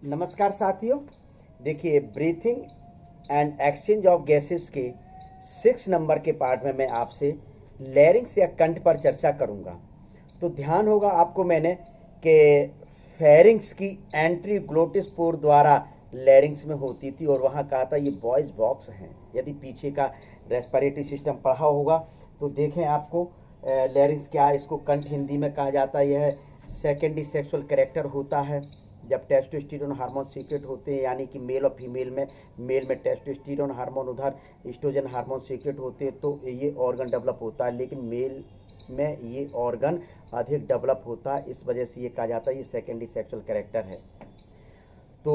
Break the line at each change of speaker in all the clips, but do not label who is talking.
नमस्कार साथियों। देखिए, breathing and exchange of gases के 6 नंबर के पार्ट में मैं आपसे लैरिंग्स या कंठ पर चर्चा करूंगा। तो ध्यान होगा आपको मैंने कि फेरिंग्स की एंट्री ग्लोटिस पोर द्वारा लैरिंग्स में होती थी और वहाँ कहा था ये वॉइस बॉक्स हैं। यदि पीछे का रेस्पिरेटरी सिस्टम पढ़ा होगा तो देखें आपको लैरिंग्स क्या है। इसको कंठ हिंदी में कहा जाता है। यह सेकेंडरी सेक्सुअल कैरेक्टर होता है जब टेस्टोस्टेरोन हार्मोन सीक्रेट होते हैं, यानी कि मेल और फीमेल में, मेल में टेस्टोस्टेरोन हार्मोन, उधर एस्ट्रोजन हार्मोन सीक्रेट होते हैं, तो ये ऑर्गन डेवलप होता है। लेकिन मेल में ये ऑर्गन अधिक डेवलप होता है, इस वजह से ये कहा जाता है ये सेकेंडरी सेक्सुअल कैरेक्टर है। तो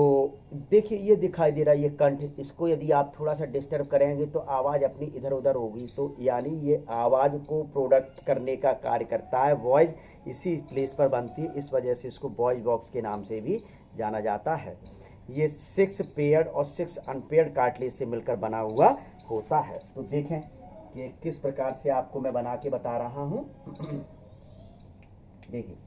देखिए, ये दिखाई दे रहा है ये कंठ। इसको यदि आप थोड़ा सा डिस्टर्ब करेंगे तो आवाज़ अपनी इधर उधर होगी, तो यानी ये आवाज़ को प्रोडक्ट करने का कार्य करता है। वॉइस इसी प्लेस पर बनती है, इस वजह से इसको वॉइस बॉक्स के नाम से भी जाना जाता है। ये 6 पेयर्ड और 6 अनपेयर्ड कार्टिलेज से मिलकर बना हुआ होता है। तो देखें कि किस प्रकार से आपको मैं बना के बता रहा हूँ। देखिए,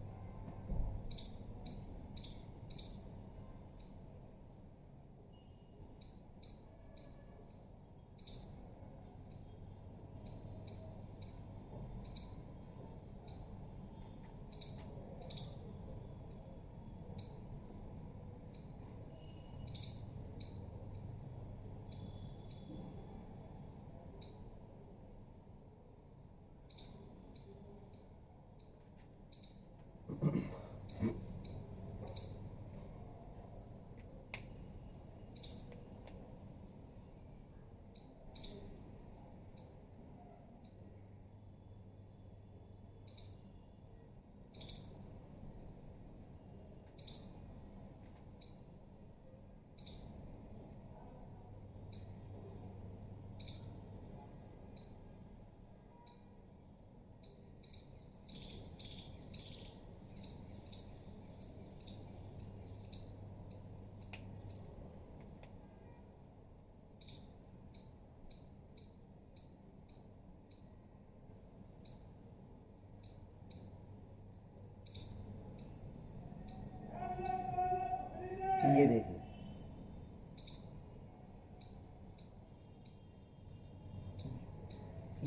ये देखिए,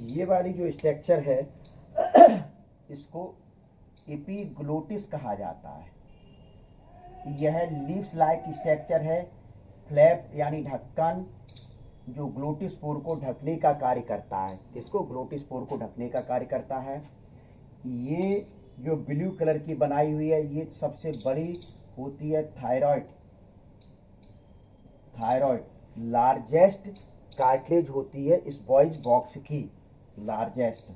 ये वाली जो स्ट्रक्चर है इसको एपिग्लोटिस कहा जाता है। यह लीव्स लाइक स्ट्रक्चर है। फ्लैप यानी ढक्कन जो ग्लोटिस पोर को ढकने का कार्य करता है। किसको? ग्लोटिस पोर को ढकने का कार्य करता है। ये जो ब्लू कलर की बनाई हुई है ये सबसे बड़ी होती है थायराइड। थायराइड लार्जेस्ट कार्टिलेज होती है इस वॉइस बॉक्स की। लार्जेस्ट,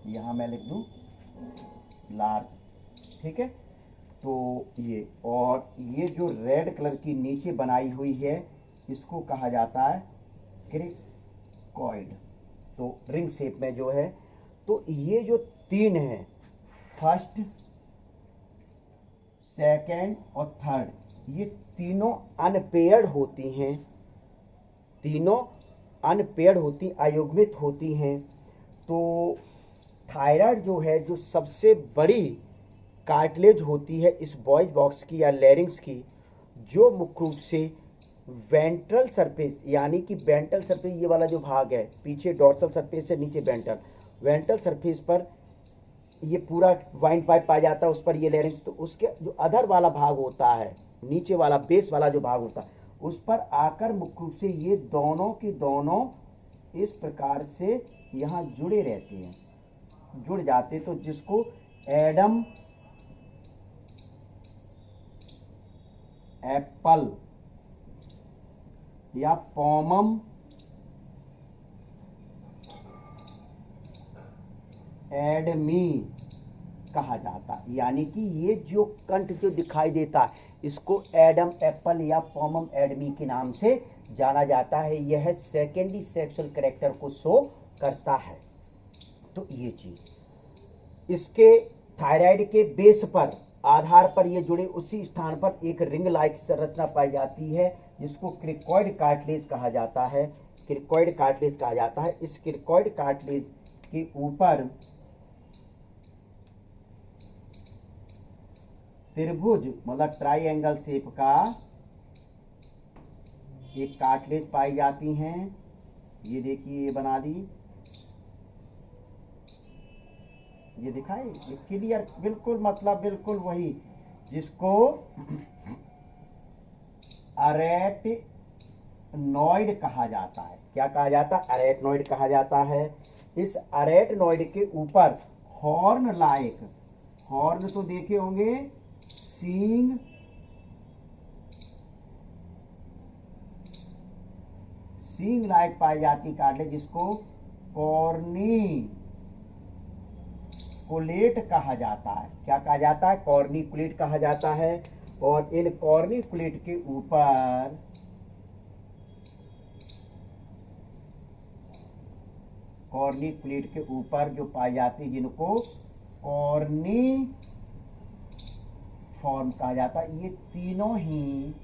यहाँ मैं लिख दूं लार्ज, ठीक है। तो ये, और ये जो रेड कलर की नीचे बनाई हुई है इसको कहा जाता है क्रिकॉइड। तो रिंग शेप में जो है, तो ये जो तीन है, फर्स्ट, सेकेंड और थर्ड, ये तीनों अनपेयर्ड होती हैं। तीनों अनपेयर्ड होती, अयुग्मित होती हैं। तो थायराइड जो है, जो सबसे बड़ी कार्टिलेज होती है इस वॉइस बॉक्स की या लैरिंग्स की, जो मुख्य रूप से वेंट्रल सरफेस, यानी कि वेंट्रल सरफेस, ये वाला जो भाग है पीछे डॉर्सल सरफेस से नीचे वेंट्रल, वेंट्रल सरफेस पर ये पूरा वाइन पाइप पाया जाता है, उस पर ये लैरिंग्स। तो उसके जो अधर वाला भाग होता है, नीचे वाला बेस वाला जो भाग होता है, उस पर आकर मुख्य रूप से ये दोनों के दोनों इस प्रकार से यहाँ जुड़े रहते हैं, जुड़ जाते, तो जिसको एडम एप्पल या पोमम एडमी कहा जाता। यानी कि ये जो कंठ जो दिखाई देता है इसको एडम एप्पल या पोमम एडमी के नाम से जाना जाता है। यह सेकेंडरी सेक्सुअल कैरेक्टर को शो करता है। तो ये चीज, इसके थायराइड के बेस पर, आधार पर ये जुड़े, उसी स्थान पर एक रिंग लाइक संरचना पाई जाती है जिसको क्रिकॉइड कार्टिलेज कहा जाता है। क्रिकॉइड कार्टिलेज कहा जाता है। इस क्रिकॉइड कार्टिलेज के ऊपर त्रिभुज मतलब ट्राइंगल शेप का एक कार्टिलेज पाई जाती हैं। ये देखिए, ये बना दी, ये दिखाई, ये क्लियर, बिल्कुल मतलब बिल्कुल वही जिसको अरेटनॉइड कहा जाता है। क्या कहा जाता है? अरेटनॉइड कहा जाता है। इस अरेटनॉइड के ऊपर हॉर्न लाइक, हॉर्न तो देखे होंगे, सींग, सींग लाइक पाई जाती कार्टिलेज जिसको कॉर्निकुलेट कहा जाता है। क्या कहा जाता है? कॉर्निकुलेट कहा जाता है। और इन कॉर्निकुलेट के ऊपर जो पाई जाती, जिनको कॉर्निफॉर्म कहा जाता है, ये तीनों ही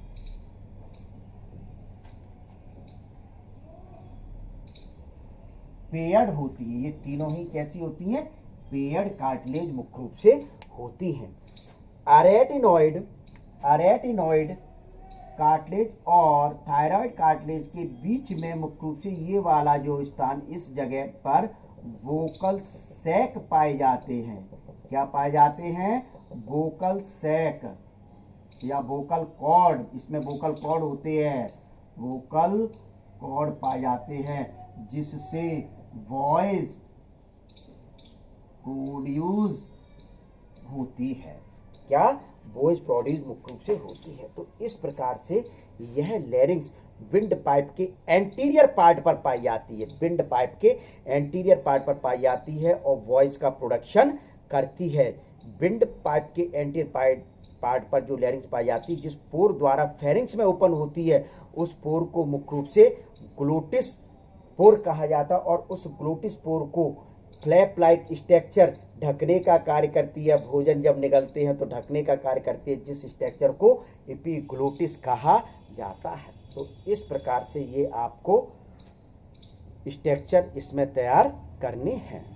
पेयर्ड होती है। ये तीनों ही कैसी होती हैं? पेयर्ड कार्टिलेज मुख्य रूप से होती हैं। अरेटिनॉइड कार्टिलेज और थायराइड कार्टिलेज के बीच में मुख्य रूप से ये वाला जो स्थान, इस जगह पर वोकल सैक पाए जाते हैं। क्या पाए जाते हैं? वोकल सैक या वोकल कॉर्ड। इसमें वोकल कॉर्ड होते हैं, वोकल कॉर्ड पाए जाते हैं, जिससे वॉइस प्रोड्यूस होती है। क्या? वॉइस प्रोड्यूस मुख्य रूप से होती है। तो इस प्रकार से यह लैरिंग्स विंड पाइप के एंटीरियर पार्ट पर पाई जाती है, विंड पाइप के एंटीरियर पार्ट पर पाई जाती है और वॉइस का प्रोडक्शन करती है। विंड पाइप के एंटीरियर पार्ट पर जो लैरिंग्स पाई जाती है, जिस पोर द्वारा फेरिंग्स में ओपन होती है, उस पोर को मुख्य रूप से ग्लोटिस पोर कहा जाता है। और उस ग्लोटिस पोर को फ्लैप लाइक स्ट्रक्चर ढकने का कार्य करती है। भोजन जब निगलते हैं तो ढकने का कार्य करती है, जिस स्ट्रक्चर को एपिग्लोटिस कहा जाता है। तो इस प्रकार से ये आपको स्ट्रक्चर इसमें तैयार करने हैं।